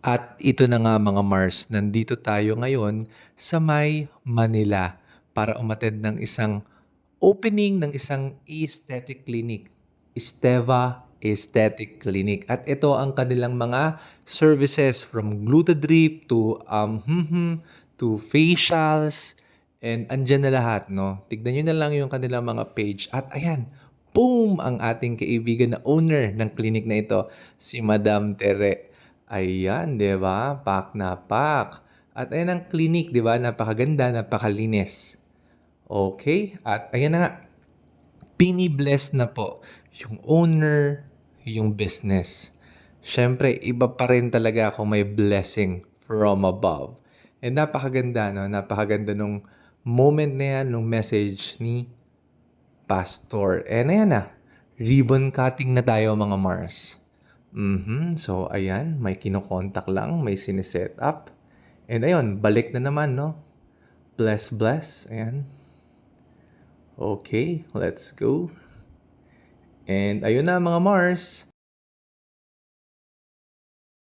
At ito na nga mga Mars, nandito tayo ngayon sa may Manila para umattend ng isang opening ng isang aesthetic clinic, Esteva Aesthetic Clinic. At ito ang kanilang mga services from Glutadrip to facials, and andyan na lahat, no? Tignan nyo na lang yung kanilang mga page. At ayan, boom! Ang ating kaibigan na owner ng clinic na ito, si Madam Tere. Ayan, 'di ba? Pak na pak. At ayan ang clinic, 'di ba? Napakaganda, napakalinis. Okay? At ayan na nga, bini-bless na po yung owner, yung business. Siyempre, iba pa rin talaga kung may blessing from above. And napakaganda, no? Napakaganda nung moment na yan, nung message ni Pastor. And ayan na, ribbon cutting na tayo mga Mars. So, ayan, may kinokontak lang, may siniset up. And ayun, balik na naman, no? Bless, bless. Ayan. Okay, let's go. And ayun na mga Mars.